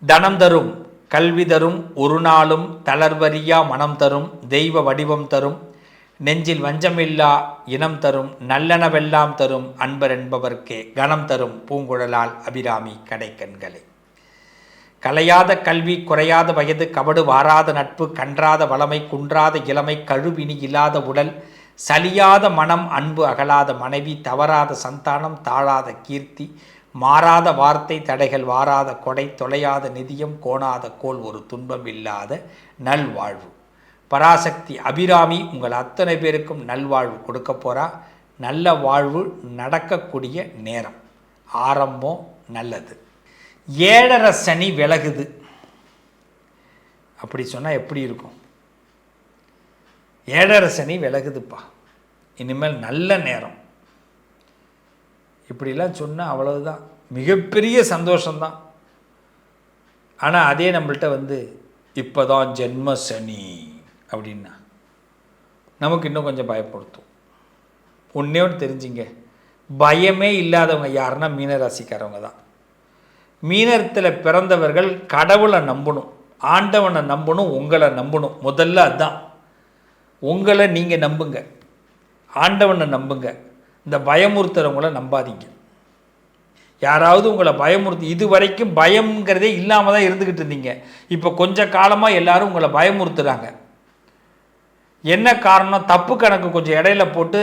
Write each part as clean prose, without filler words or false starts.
தனம் தரும், கல்வி தரும், ஒரு நாளும் தளர்வறியா மனம் தரும், தெய்வ வடிவம் தரும், நெஞ்சில் வஞ்சமில்லா இனம் தரும், நல்லனவெல்லாம் தரும், அன்பர் என்பவர்க்கே கணம் தரும் பூங்குழலால் அபிராமி கடைக்கண்களே. கலையாத கல்வி, குறையாத வயது, கபடு வாராத நட்பு, கன்றாத வளமை, குன்றாத இளமை, கழுவினி இல்லாத உடல், சலியாத மனம், அன்பு அகலாத மனைவி, தவறாத சந்தானம், தாழாத கீர்த்தி, மாறாத வார்த்தை, தடைகள் வாராத கொடை, தொலையாத நிதியம், கோணாத கோல், ஒரு துன்பம் இல்லாத நல்வாழ்வு. பராசக்தி அபிராமி உங்கள் அத்தனை பேருக்கும் நல்வாழ்வு கொடுக்க போகிறா. நல்ல வாழ்வு நடக்கக்கூடிய நேரம், ஆரம்பம் நல்லது. 7.5 சனி விலகுது அப்படி சொன்னால் எப்படி இருக்கும்? 7.5 சனி விலகுதுப்பா, இனிமேல் நல்ல நேரம். இப்படிலாம் சொன்னால் அவ்வளவுதான், மிகப்பெரிய சந்தோஷம்தான். ஆனால் அதே நம்மள்கிட்ட இப்போ தான் ஜென்ம சனி அப்படின்னா நமக்கு இன்னும் கொஞ்சம் பயப்படுத்தும். ஒன்றே ஒன்று தெரிஞ்சுங்க, பயமே இல்லாதவங்க யாருன்னா மீனராசிக்காரவங்க தான். மீனத்தில் பிறந்தவர்கள் கடவுளை நம்பணும், ஆண்டவனை நம்பணும், உங்களை நம்பணும். முதல்ல அதுதான். உங்களை நீங்கள் நம்புங்க, ஆண்டவனை நம்புங்க. இந்த பயமுறுத்துறவங்கள நம்பாதீங்க. யாராவது உங்களை பயமுறுத்தி, இது வரைக்கும் பயம்ங்கிறதே இல்லாமல் தான் இருந்துக்கிட்டு இருந்தீங்க. இப்போ கொஞ்ச காலமாக எல்லாரும் உங்களை பயமுறுத்துகிறாங்க. என்ன காரணம்? தப்பு கணக்கு கொஞ்சம் இடையில போட்டு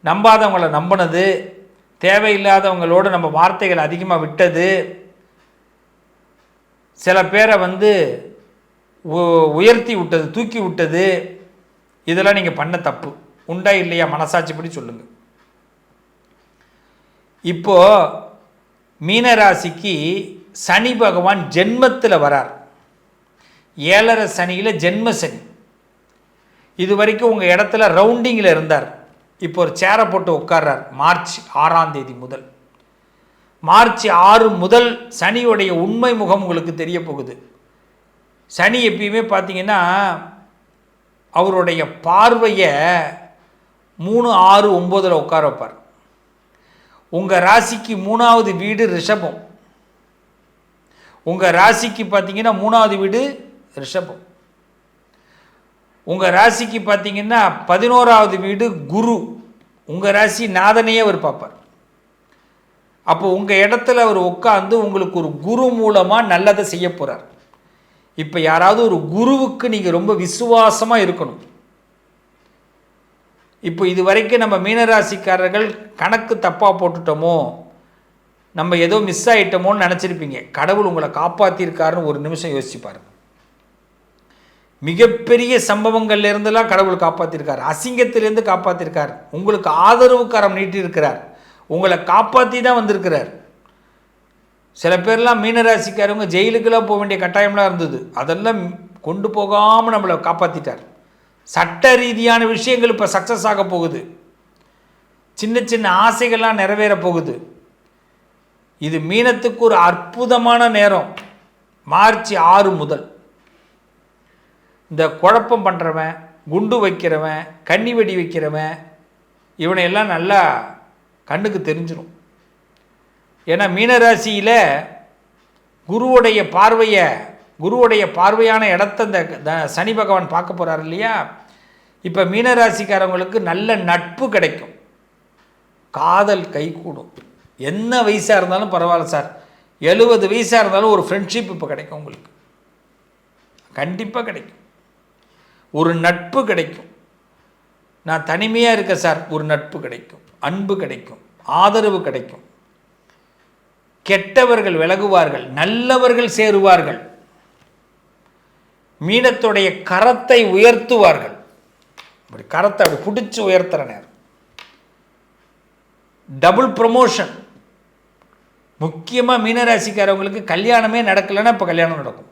நம்பாதவங்களை நம்பினது, தேவையில்லாதவங்களோடு நம்ம வார்த்தைகள் அதிகமாக விட்டது, சில பேரை உயர்த்தி விட்டது, தூக்கி விட்டது, இதெல்லாம் நீங்கள் பண்ண தப்பு. உண்டா இல்லையா? மனசாட்சிப்படி சொல்லுங்கள். இப்போது மீனராசிக்கு சனி பகவான் ஜென்மத்தில் வரார். 7.5 சனியில் ஜென்ம சனி. இது வரைக்கும் உங்கள் இடத்துல ரவுண்டிங்கில் இருந்தார். இப்போ ஒரு சேரை போட்டு உட்கார்றார். மார்ச் 6ஆம் தேதி முதல், மார்ச் 6 முதல் சனியுடைய உண்மை முகம் உங்களுக்கு தெரிய போகுது. சனி எப்பயுமே பார்த்தீங்கன்னா அவருடைய பார்வையை 3, 6, 9 உட்கார வைப்பார். உங்கள் ராசிக்கு 3வது வீடு ரிஷபம். உங்கள் ராசிக்கு பார்த்தீங்கன்னா 3வது வீடு ரிஷபம். உங்கள் ராசிக்கு பார்த்தீங்கன்னா 11வது வீடு குரு. உங்கள் ராசி நாதனையே அவர் பார்ப்பார். அப்போ உங்கள் இடத்துல அவர் உட்காந்து உங்களுக்கு ஒரு குரு மூலமாக நல்லதை செய்ய போகிறார். இப்போ யாராவது ஒரு குருவுக்கு நீங்கள் ரொம்ப விசுவாசமாக இருக்கணும். இப்போ இது வரைக்கும் நம்ம மீனராசிக்காரர்கள் கணக்கு தப்பாக போட்டுட்டோமோ, நம்ம ஏதோ மிஸ் ஆகிட்டோமோன்னு நினச்சிருப்பீங்க. கடவுள் உங்களை காப்பாற்றிருக்காருன்னு ஒரு நிமிஷம் யோசிச்சுப்பார். மிகப்பெரிய சம்பவங்கள்லேருந்துலாம் கடவுள் காப்பாற்றிருக்கார், அசிங்கத்திலேருந்து காப்பாற்றிருக்கார், உங்களுக்கு ஆதரவு கரம் நீட்டியிருக்கிறார், உங்களை காப்பாற்றி தான் வந்திருக்கிறார். சில பேர்லாம் மீனராசிக்காரவங்க ஜெயிலுக்கெல்லாம் போக வேண்டிய கட்டாயம்லாம் இருந்தது, அதெல்லாம் கொண்டு போகாமல் நம்மளை காப்பாற்றிட்டார். சட்ட ரீதியான விஷயங்கள் இப்போ சக்ஸஸ் ஆக போகுது. சின்ன சின்ன ஆசைகள்லாம் நிறைவேற போகுது. இது மீனத்துக்கு ஒரு அற்புதமான நேரம். மார்ச் 6 முதல் இந்த குழப்பம் பண்ணுறவன், குண்டு வைக்கிறவன், கன்னி வெடி வைக்கிறவன், இவனையெல்லாம் நல்லா கண்ணுக்கு தெரிஞ்சிடும். ஏன்னா மீனராசியில் குருவுடைய பார்வையான இடத்த இந்த சனி பகவான் பார்க்க போகிறார் இல்லையா? இப்போ மீனராசிக்காரவங்களுக்கு நல்ல நட்பு கிடைக்கும், காதல் கைகூடும். என்ன வயசாக இருந்தாலும் பரவாயில்ல சார், 70 வயசாக இருந்தாலும் ஒரு ஃப்ரெண்ட்ஷிப் இப்போ கிடைக்கும், உங்களுக்கு கண்டிப்பாக கிடைக்கும். ஒரு நட்பு கிடைக்கும். நான் தனிமையாக இருக்க சார், ஒரு நட்பு கிடைக்கும், அன்பு கிடைக்கும், ஆதரவு கிடைக்கும். கெட்டவர்கள் விலகுவார்கள், நல்லவர்கள் சேருவார்கள். மீனத்துடைய கரத்தை உயர்த்துவார்கள். அப்படி கரத்தை அப்படி பிடிச்சி உயர்த்துற நேரம். Double promotion. முக்கியமாக மீனராசிக்காரவங்களுக்கு கல்யாணமே நடக்கலைன்னா இப்போ கல்யாணம் நடக்கும்.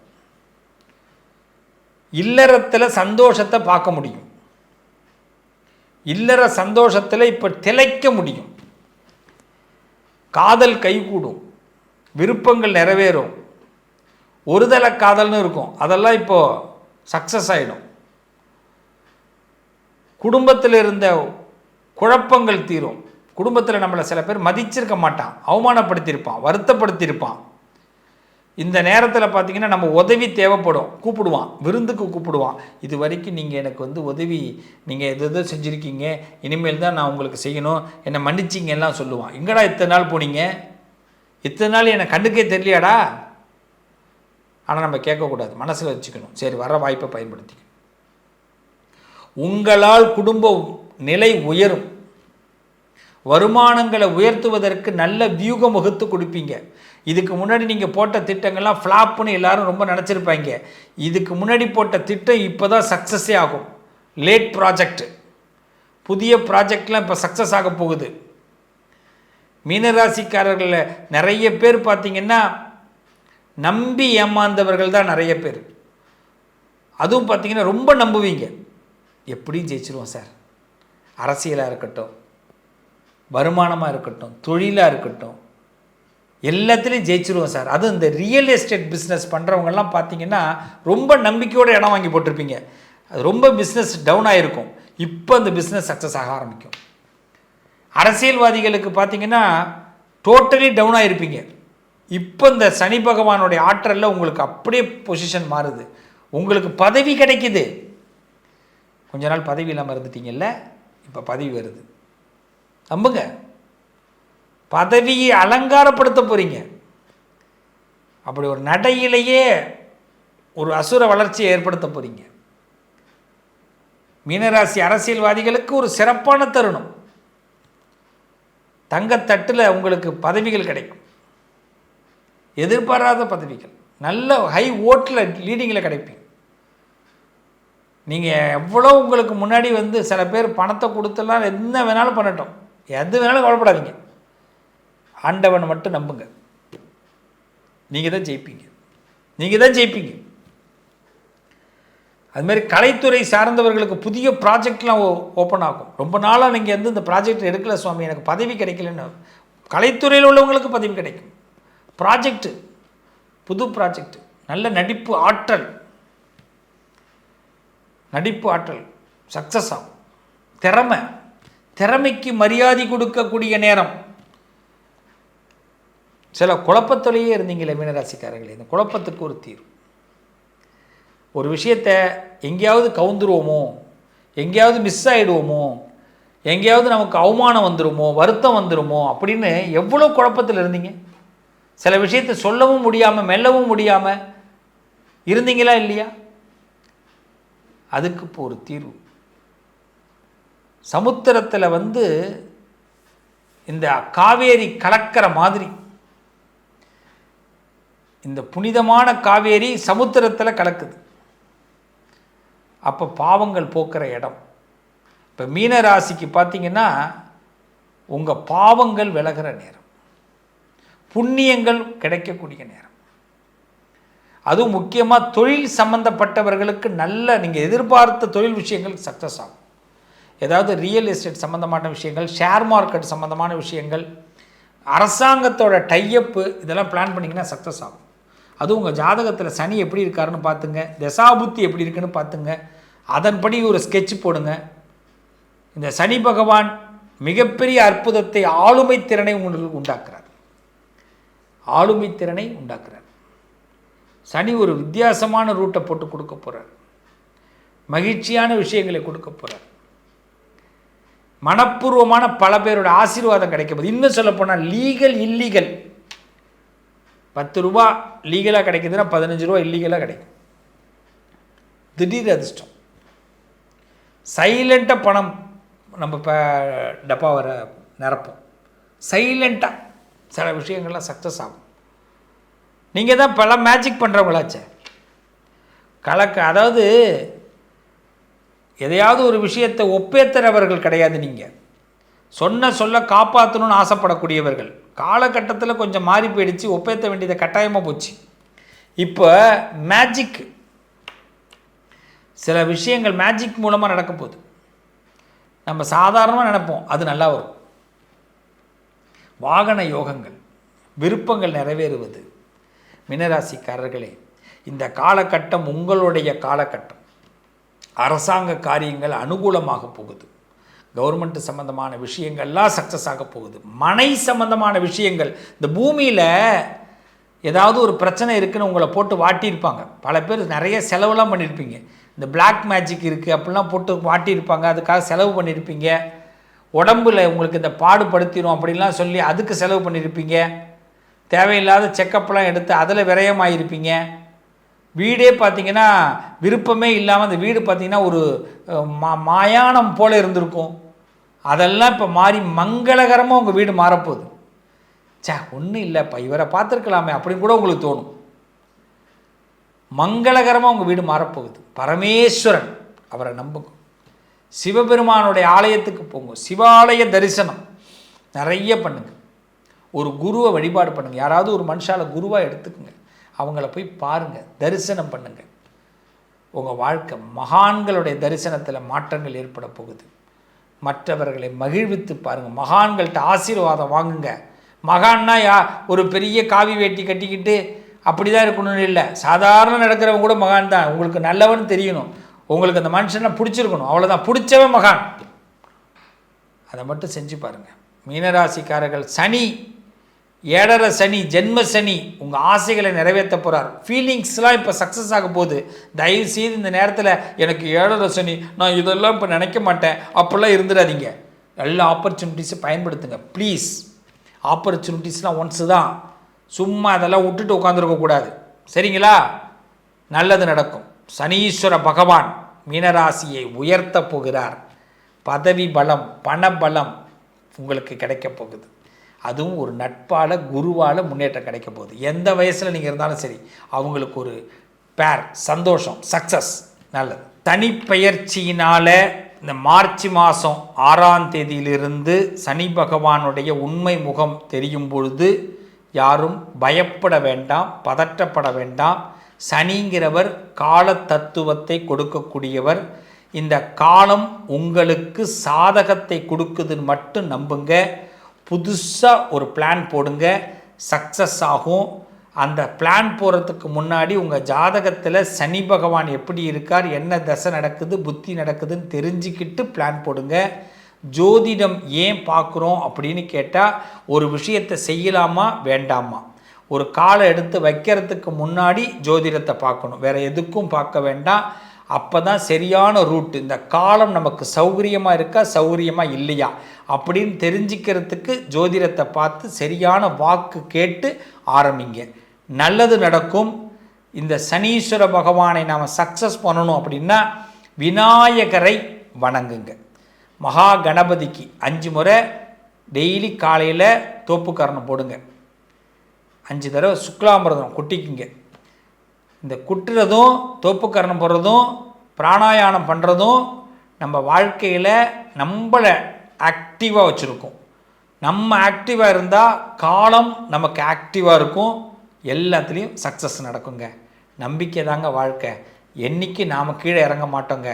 இல்லறத்தில் சந்தோஷத்தை பார்க்க முடியும். இல்லற சந்தோஷத்தில் இப்போ திளைக்க முடியும். காதல் கைகூடும், விருப்பங்கள் நிறைவேறும். ஒருதல காதல்னு இருக்கும், அதெல்லாம் இப்போது சக்ஸஸ் ஆகிடும். குடும்பத்தில் இருந்த குழப்பங்கள் தீரும். குடும்பத்தில் நம்மளை சில பேர் மதிச்சிருக்க மாட்டான், அவமானப்படுத்தியிருப்பான், வருத்தப்படுத்தியிருப்பான். இந்த நேரத்தில் பார்த்தீங்கன்னா நம்ம உதவி தேவைப்படும், கூப்பிடுவான், விருந்துக்கு கூப்பிடுவான். இது வரைக்கும் நீங்கள் எனக்கு வந்து உதவி நீங்கள் எது செஞ்சுருக்கீங்க, இனிமேல் தான் நான் உங்களுக்கு செய்யணும், என்னை மன்னிச்சிங்க எல்லாம் சொல்லுவான். எங்கடா இத்தனை நாள் போனீங்க, இத்தனை நாள் என்னை கண்டுக்கே தெரியலையாடா. ஆனால் நம்ம கேட்கக்கூடாது, மனசில் வச்சுக்கணும். சரி, வர வாய்ப்பை பயன்படுத்திக்கணும். உங்களால் குடும்ப நிலை உயரும், வருமானங்களை உயர்த்துவதற்கு நல்ல வியூகம் வகுத்து கொடுப்பீங்க. இதுக்கு முன்னாடி நீங்கள் போட்ட திட்டங்கள்லாம் ஃப்ளாப்னு எல்லாரும் ரொம்ப நினச்சிருப்பாங்க. இதுக்கு முன்னாடி போட்ட திட்டம் இப்போ தான் சக்ஸஸே ஆகும். லேட் ப்ராஜெக்ட், புதிய ப்ராஜெக்ட்லாம் இப்போ சக்ஸஸ் ஆக போகுது. மீனராசிக்காரர்களில் நிறைய பேர் பார்த்திங்கன்னா நம்பி ஏமாந்தவர்கள் தான் நிறைய பேர். அதுவும் பார்த்திங்கன்னா ரொம்ப நம்புவீங்க, எப்படியும் ஜெயிச்சிருவோம் சார், அரசியலாக இருக்கட்டும், வருமானமாக இருக்கட்டும், தொழிலாக இருக்கட்டும், எல்லாத்துலேயும் ஜெயிச்சிருவோம் சார். அதுவும் இந்த ரியல் எஸ்டேட் பிஸ்னஸ் பண்ணுறவங்கெல்லாம் பார்த்தீங்கன்னா ரொம்ப நம்பிக்கையோடு இடம் வாங்கி போட்டிருப்பீங்க. அது ரொம்ப பிஸ்னஸ் டவுன் ஆகிருக்கும், இப்போ அந்த பிஸ்னஸ் சக்ஸஸ் ஆக ஆரம்பிக்கும். அரசியல்வாதிகளுக்கு பார்த்தீங்கன்னா டோட்டலி டவுன் ஆகிருப்பீங்க. இப்போ இந்த சனி பகவானுடைய ஆற்றலில் உங்களுக்கு அப்படியே பொசிஷன் மாறுது, உங்களுக்கு பதவி கிடைக்குது. கொஞ்ச நாள் பதவி இல்லாமல் இருந்துட்டீங்கல்ல, இப்போ பதவி வருது, நம்புங்க. பதவியை அலங்காரப்படுத்த போகிறீங்க. அப்படி ஒரு நடையிலேயே ஒரு அசுர வளர்ச்சியை ஏற்படுத்த போகிறீங்க. மீனராசி அரசியல்வாதிகளுக்கு ஒரு சிறப்பான தருணம். தங்கத்தட்டில் உங்களுக்கு பதவிகள் கிடைக்கும், எதிர்பாராத பதவிகள், நல்ல ஹை ஓட்டில் லீடிங்கில் கிடைப்பீங்க. நீங்கள் எவ்வளோ உங்களுக்கு முன்னாடி வந்து சில பேர் பணத்தை கொடுத்துலாம் என்ன வேணாலும் பண்ணட்டும், எது வேணாலும் கவலைப்படாதீங்க, ஆண்டவனை மட்டும் நம்புங்க. நீங்கள் தான் ஜெயிப்பீங்க, நீங்கள் தான் ஜெயிப்பீங்க. அதுமாதிரி கலைத்துறை சார்ந்தவர்களுக்கு புதிய ப்ராஜெக்ட்லாம் ஓப்பன் ஆகும். ரொம்ப நாளாக நீங்கள் வந்து இந்த ப்ராஜெக்ட் எடுக்கல சுவாமி, எனக்கு பதவி கிடைக்கலன்னு, கலைத்துறையில் உள்ளவங்களுக்கு பதவி கிடைக்கும். ப்ராஜெக்டு, புது ப்ராஜெக்ட், நல்ல நடிப்பு ஆற்றல், நடிப்பு ஆற்றல் சக்ஸஸ் ஆகும். திறமைக்கு மரியாதை கொடுக்கக்கூடிய நேரம். சில குழப்பத்தோடையே இருந்தீங்களே மீனராசிக்காரர்களே, இந்த குழப்பத்துக்கு ஒரு தீர்வு. ஒரு விஷயத்தை எங்கேயாவது கவுந்துருவோமோ, எங்கேயாவது மிஸ் ஆகிடுவோமோ, எங்கேயாவது நமக்கு அவமானம் வந்துடுமோ, வருத்தம் வந்துடுமோ அப்படின்னு எவ்வளோ குழப்பத்தில் இருந்தீங்க. சில விஷயத்தை சொல்லவும் முடியாமல் மெல்லவும் முடியாமல் இருந்தீங்களா இல்லையா? அதுக்கு இப்போ ஒரு தீர்வு. சமுத்திரத்தில் வந்து இந்த காவேரி கலக்கிற மாதிரி இந்த புனிதமான காவேரி சமுத்திரத்தில் கலக்குது. அப்போ பாவங்கள் போக்குற இடம். இப்போ மீனராசிக்கு பார்த்தீங்கன்னா உங்கள் பாவங்கள் விலகிற நேரம், புண்ணியங்கள் கிடைக்கக்கூடிய நேரம். அதுவும் முக்கியமாக தொழில் சம்பந்தப்பட்டவர்களுக்கு நல்ல நீங்கள் எதிர்பார்த்த தொழில் விஷயங்கள் சக்ஸஸ் ஆகும். ஏதாவது ரியல் எஸ்டேட் சம்மந்தமான விஷயங்கள், ஷேர் மார்க்கெட் சம்மந்தமான விஷயங்கள், அரசாங்கத்தோட டைஅப்பு, இதெல்லாம் பிளான் பண்ணிங்கன்னா சக்ஸஸ் ஆகும். அதுவும் உங்கள் ஜாதகத்தில் சனி எப்படி இருக்காருன்னு பார்த்துங்க, தசாபுத்தி எப்படி இருக்குன்னு பார்த்துங்க, அதன்படி ஒரு ஸ்கெட்ச் போடுங்க. இந்த சனி பகவான் மிகப்பெரிய அற்புதத்தை, ஆளுமை திறனை உங்களுக்கு உண்டாக்குறார். ஆளுமை திறனை உண்டாக்குறார். சனி ஒரு வித்தியாசமான ரூட்டை போட்டு கொடுக்க போகிறார், மகிழ்ச்சியான விஷயங்களை கொடுக்க போகிறார். மனப்பூர்வமான பல பேரோட ஆசீர்வாதம் கிடைக்கும். இன்னும் சொல்லப்போனால் லீகல் இல்லீகல் 10 ரூபா லீகலாக கிடைக்குதுன்னா 15 ரூபா இல்லீகலாக கிடைக்கும். திடீர் அதிர்ஷ்டம். சைலண்ட்டாக பணம் நம்ம இப்போ டப்பா வர நிரப்போம். சைலண்ட்டாக சில விஷயங்கள்லாம் சக்ஸஸ் ஆகும். நீங்கள் தான் பல மேஜிக் பண்ணுறவங்களாச்சே. அதாவது எதையாவது ஒரு விஷயத்தை ஒப்பேத்துறவர்கள் கிடையாது. நீங்கள் சொல்ல காப்பாற்றணும்னு ஆசைப்படக்கூடியவர்கள். காலகட்டத்தில் கொஞ்சம் மாறி போயிடுச்சு, ஒப்பேற்ற வேண்டியதை கட்டாயமாக போச்சு. இப்போ மேஜிக், சில விஷயங்கள் மேஜிக் மூலமாக நடக்க போகுது. நம்ம சாதாரணமாக நினைப்போம், அது நல்லா வரும். வாகன யோகங்கள், விருப்பங்கள் நிறைவேறுவது. மீனராசிக்காரர்களே, இந்த காலகட்டம் உங்களுடைய காலகட்டம். அரசாங்க காரியங்கள் அனுகூலமாக போகுது. கவர்மெண்ட் சம்மந்தமான விஷயங்கள்லாம் சக்ஸஸ் ஆக போகுது. மனை சம்மந்தமான விஷயங்கள், இந்த பூமியில் ஏதாவது ஒரு பிரச்சனை இருக்குன்னு உங்களை போட்டு வாட்டியிருப்பாங்க. பல பேர் நிறைய செலவுலாம் பண்ணியிருப்பீங்க. இந்த பிளாக் மேஜிக் இருக்குது அப்படிலாம் போட்டு வாட்டியிருப்பாங்க, அதுக்காக செலவு பண்ணியிருப்பீங்க. உடம்பில் உங்களுக்கு இந்த பாடுபடுத்திடும் அப்படின்லாம் சொல்லி அதுக்கு செலவு பண்ணியிருப்பீங்க. தேவையில்லாத செக்கப்லாம் எடுத்து அதில் விரயமாகிருப்பீங்க. வீடே பார்த்திங்கன்னா விருப்பமே இல்லாமல் அந்த வீடு பார்த்திங்கன்னா ஒரு மாயானம் போல் இருந்திருக்கும். அதெல்லாம் இப்போ மாறி மங்களகரமாக உங்கள் வீடு மாறப்போகுது. ஒன்றும் இல்லைப்பா, இவரை பார்த்துருக்கலாமே அப்படின்னு கூட உங்களுக்கு தோணும். மங்களகரமாக உங்கள் வீடு மாறப்போகுது. பரமேஸ்வரன், அவரை நம்புங்க. சிவபெருமானுடைய ஆலயத்துக்கு போங்க, சிவாலய தரிசனம் நிறைய பண்ணுங்க. ஒரு குருவை வழிபாடு பண்ணுங்கள். யாராவது ஒரு மனுஷால குருவாக எடுத்துக்குங்க, அவங்கள போய் பாருங்கள், தரிசனம் பண்ணுங்கள். உங்கள் வாழ்க்கை மகான்களுடைய தரிசனத்தில் மாற்றங்கள் ஏற்பட போகுது. மற்றவர்களை மகிழ்வித்து பாருங்கள். மகான்கள்கிட்ட ஆசீர்வாதம் வாங்குங்க. மகான்னா ஒரு பெரிய காவி வேட்டி கட்டிக்கிட்டு அப்படி தான் இருக்கணும்னு இல்லை. சாதாரண நடக்கிறவங்க கூட மகான் தான். உங்களுக்கு நல்லவன்னு தெரியணும், உங்களுக்கு அந்த மனுஷனை பிடிச்சிருக்கணும், அவ்வளோதான். பிடிச்சவன் மகான். அதை மட்டும் செஞ்சு பாருங்கள். மீனராசிக்காரர்கள், சனி 7.5 சனி, ஜென்ம சனி உங்கள் ஆசைகளை நிறைவேற்ற போகிறார். ஃபீலிங்ஸ்லாம் இப்போ சக்ஸஸ் ஆக போகுது. தயவுசெய்து இந்த நேரத்தில் எனக்கு 7.5 சனி, நான் இதெல்லாம் இப்போ நினைக்க மாட்டேன் அப்படிலாம் இருந்துடாதீங்க. எல்லா ஆப்பர்ச்சுனிட்டிஸை பயன்படுத்துங்க ப்ளீஸ். ஆப்பர்ச்சுனிட்டிஸ்லாம் ஒன்ஸு தான், சும்மா அதெல்லாம் விட்டுட்டு உட்காந்துருக்கக்கூடாது. சரிங்களா? நல்லது நடக்கும். சனீஸ்வர பகவான் மீனராசியை உயர்த்த போகிறார். பதவி பலம், பண பலம் உங்களுக்கு கிடைக்க போகுது. அதுவும் ஒரு நட்பால், குருவால் முன்னேற்றம் கிடைக்க போகுது. எந்த வயசில் நீங்கள் இருந்தாலும் சரி, அவங்களுக்கு ஒரு பேர் சந்தோஷம், சக்ஸஸ். நல்லது. தனிப்பெயர்ச்சியினால் இந்த மார்ச் மாதம் 6ஆம் தேதியிலிருந்து சனி பகவானுடைய உண்மை முகம் தெரியும் பொழுது யாரும் பயப்பட வேண்டாம், பதற்றப்பட வேண்டாம். சனிங்கிறவர் கால தத்துவத்தை கொடுக்கக்கூடியவர். இந்த காலம் உங்களுக்கு சாதகத்தை கொடுக்குதுன்னு மட்டும் நம்புங்க. புதுசாக ஒரு பிளான் போடுங்க, சக்ஸஸ் ஆகும். அந்த பிளான் போகிறதுக்கு முன்னாடி உங்கள் ஜாதகத்தில் சனி பகவான் எப்படி இருக்கார், என்ன தசை நடக்குது, புத்தி நடக்குதுன்னு தெரிஞ்சுக்கிட்டு பிளான் போடுங்க. ஜோதிடம் ஏன் பார்க்குறோம் அப்படின்னு கேட்டால், ஒரு விஷயத்தை செய்யலாமா வேண்டாமா, ஒரு காலை எடுத்து வைக்கிறதுக்கு முன்னாடி ஜோதிடத்தை பார்க்கணும், வேறு எதுக்கும் பார்க்க வேண்டாம். அப்போ தான் சரியான ரூட். இந்த காலம் நமக்கு சௌகரியமாக இருக்கா, சௌகரியமாக இல்லையா அப்படின்னு தெரிஞ்சுக்கிறதுக்கு ஜோதிடத்தை பார்த்து சரியான வாக்கு கேட்டு ஆரம்பிங்க. நல்லது நடக்கும். இந்த சனீஸ்வர பகவானை நாம் சக்ஸஸ் பண்ணணும் அப்படின்னா விநாயகரை வணங்குங்க. மகா கணபதிக்கு 5 முறை டெய்லி காலையில் தோப்புக்கரணம் போடுங்க. 5 தடவை சுக்லாமிரதம் குட்டிக்குங்க. இந்த குட்டுறதும் தோப்புக்கரணம் போடுறதும் பிராணாயாமம் பண்ணுறதும் நம்ம வாழ்க்கையில் நம்மளை ஆக்டிவாக வச்சுருக்கோம். நம்ம ஆக்டிவாக இருந்தால் காலம் நமக்கு ஆக்டிவாக இருக்கும். எல்லாத்துலேயும் சக்ஸஸ் நடக்குங்க. நம்பிக்கை தாங்க வாழ்க்கை. என்றைக்கு நாம் கீழே இறங்க மாட்டோங்க.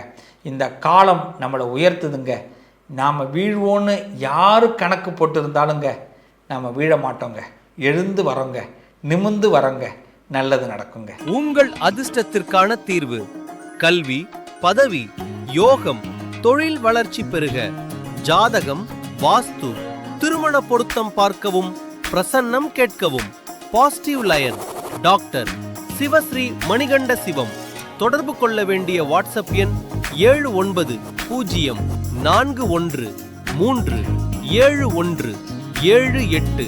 இந்த காலம் நம்மளை உயர்த்துதுங்க. நாம் வீழ்வோன்னு யார் கணக்கு போட்டிருந்தாலுங்க நாம் வீழ மாட்டோங்க. எழுந்து வரோங்க, நிமிர்ந்து வரோங்க, நல்லது நடக்குங்க. உங்கள் அதிர்ஷ்டத்திற்கான தீர்வு: கல்வி, பதவி, யோகம், தொழில் வளர்ச்சி பெருக. ஜாதகம், வாஸ்து, திருமண பொருத்தம் பார்க்கவும், பிரசன்னம் கேட்கவும். Positive lion doctor Sivasri Manikanda Sivam. தொடர்பு கொள்ள வேண்டிய வாட்ஸ்அப் எண் 7904137178.